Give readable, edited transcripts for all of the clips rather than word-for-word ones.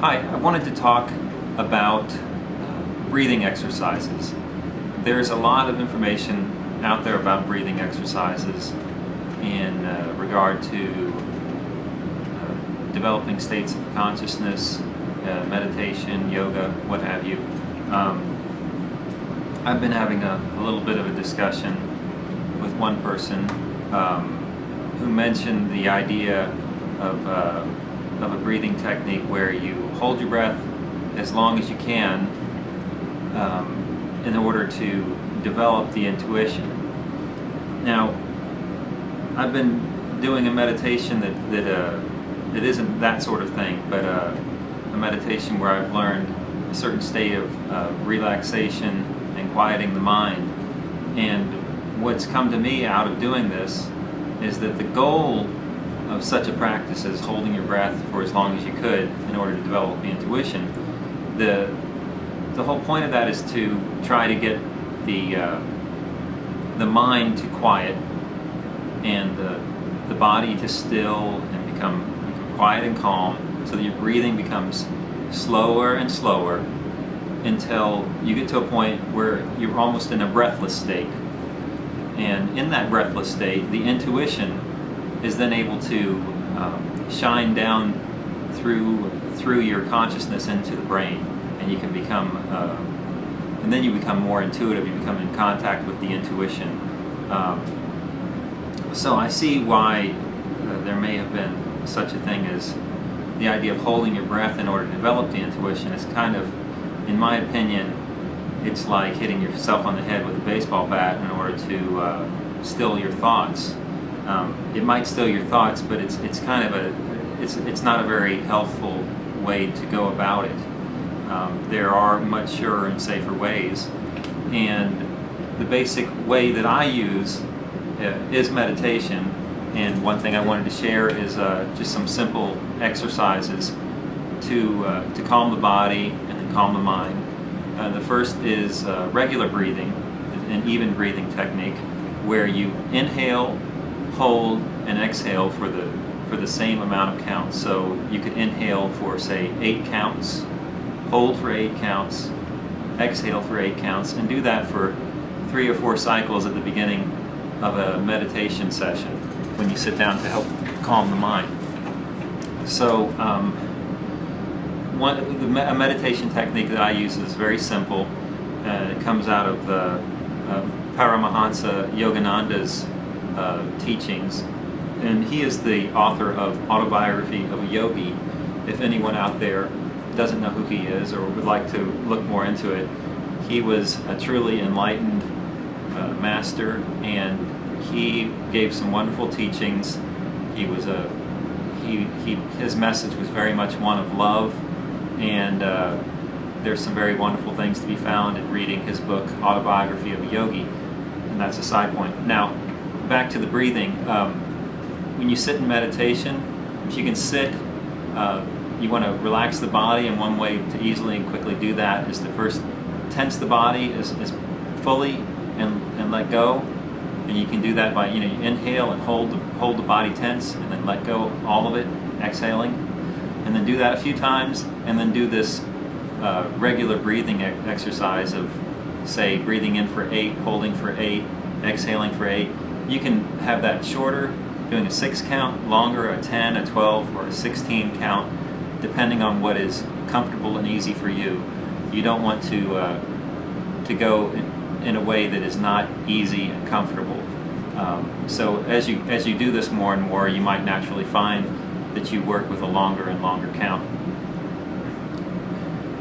Hi, I wanted to talk about breathing exercises. There's a lot of information out there about breathing exercises in regard to developing states of consciousness, meditation, yoga, what have you. I've been having a little bit of a discussion with one person who mentioned the idea of a breathing technique where you hold your breath as long as you can in order to develop the intuition. Now, I've been doing a meditation that isn't that sort of thing, but a meditation where I've learned a certain state of relaxation and quieting the mind. And what's come to me out of doing this is that the goal of such a practice as holding your breath for as long as you could in order to develop the intuition, the whole point of that is to try to get the mind to quiet and the body to still and become quiet and calm, so that your breathing becomes slower and slower until you get to a point where you're almost in a breathless state. And in that breathless state, the intuition is then able to shine down through your consciousness into the brain, and you can become, and then you become more intuitive. You become in contact with the intuition. So I see why there may have been such a thing as the idea of holding your breath in order to develop the intuition. Is kind of, in my opinion, it's like hitting yourself on the head with a baseball bat in order to still your thoughts. It might still your thoughts, but it's kind of it's not a very helpful way to go about it. There are much surer and safer ways, and the basic way that I use is meditation. And one thing I wanted to share is just some simple exercises to calm the body and then calm the mind. The first is regular breathing, an even breathing technique, where you inhale, hold, and exhale for the same amount of counts. So you could inhale for, say, 8 counts, hold for 8 counts, exhale for 8 counts, and do that for 3 or 4 cycles at the beginning of a meditation session when you sit down to help calm the mind. So a meditation technique that I use is very simple. It comes out of Paramahansa Yogananda's teachings, and he is the author of Autobiography of a Yogi. If anyone out there doesn't know who he is or would like to look more into it, he was a truly enlightened master, and he gave some wonderful teachings. His message was very much one of love, and there's some very wonderful things to be found in reading his book Autobiography of a Yogi, and that's a side point. Now, back to the breathing. When you sit in meditation, if you can sit, you want to relax the body, and one way to easily and quickly do that is to first tense the body as fully and let go. And you can do that by, you inhale and hold the body tense, and then let go all of it, exhaling, and then do that a few times, and then do this regular breathing exercise of, say, breathing in for 8, holding for 8, exhaling for 8. You can have that shorter, doing a 6 count, longer, a 10, a 12, or a 16 count, depending on what is comfortable and easy for you. You don't want to go in a way that is not easy and comfortable. So as you do this more and more, you might naturally find that you work with a longer and longer count.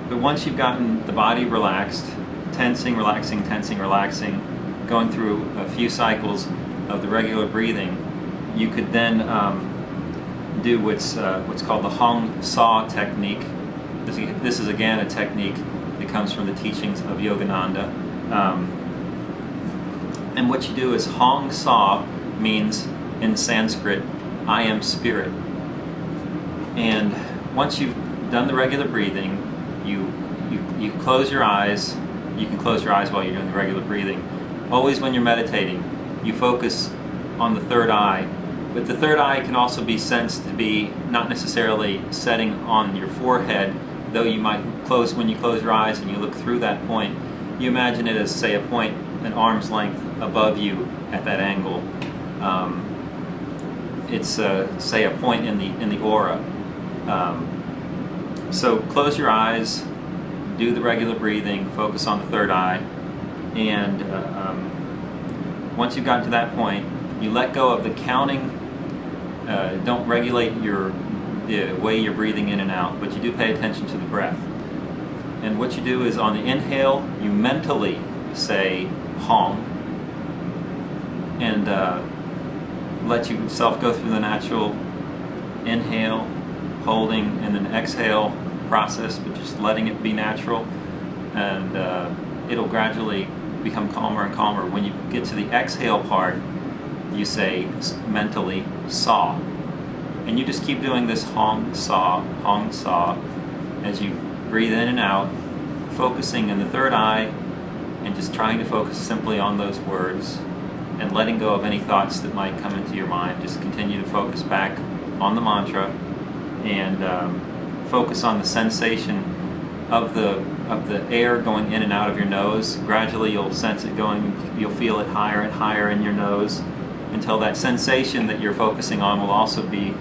But once you've gotten the body relaxed, tensing, relaxing, tensing, relaxing, going through a few cycles of the regular breathing, you could then do what's called the Hong Saw technique. This is again a technique that comes from the teachings of Yogananda. And what you do is, Hong Saw means in Sanskrit, I am spirit. And once you've done the regular breathing, you close your eyes. You can close your eyes while you're doing the regular breathing. Always when you're meditating, you focus on the third eye, But the third eye can also be sensed to be not necessarily setting on your forehead, though you might when you close your eyes and you look through that point, you imagine it as, say, a point an arm's length above you at that angle. It's say a point in the aura. So close your eyes, do the regular breathing, focus on the third eye, and once you've gotten to that point, you let go of the counting. Don't regulate the way you're breathing in and out, but you do pay attention to the breath. And what you do is, on the inhale, you mentally say Hong, and let yourself go through the natural inhale, holding, and then exhale process, but just letting it be natural, and it'll gradually become calmer and calmer. When you get to the exhale part, you say mentally Saw, and you just keep doing this Hong Saw as you breathe in and out, focusing in the third eye and just trying to focus simply on those words and letting go of any thoughts that might come into your mind. Just continue to focus back on the mantra and focus on the sensation of the air going in and out of your nose. Gradually you'll sense it going, you'll feel it higher and higher in your nose, until that sensation that you're focusing on will also be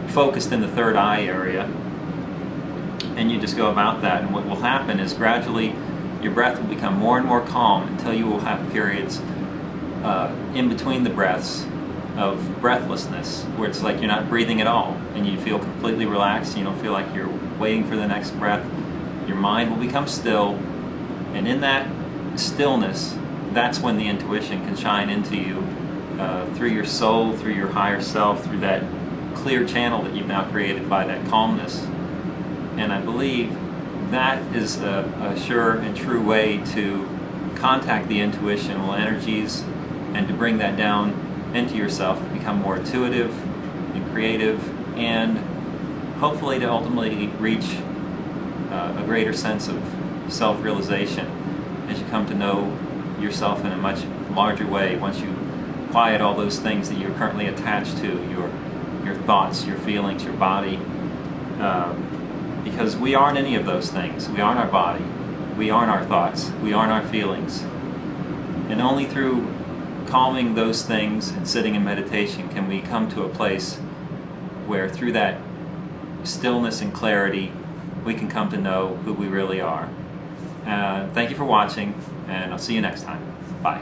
focused in the third eye area. And you just go about that, and what will happen is gradually your breath will become more and more calm until you will have periods in between the breaths of breathlessness, where it's like you're not breathing at all, and you feel completely relaxed. You don't feel like you're waiting for the next breath. Your mind will become still, and in that stillness, that's when the intuition can shine into you through your soul, through your higher self, through that clear channel that you've now created by that calmness. And I believe that is a sure and true way to contact the intuitional energies and to bring that down into yourself, to become more intuitive and creative, and hopefully to ultimately reach a greater sense of self-realization as you come to know yourself in a much larger way, once you quiet all those things that you're currently attached to, your thoughts, your feelings, your body, because we aren't any of those things. We aren't our body, we aren't our thoughts, we aren't our feelings, and only through calming those things and sitting in meditation can we come to a place where, through that stillness and clarity, we can come to know who we really are. Thank you for watching, and I'll see you next time. Bye.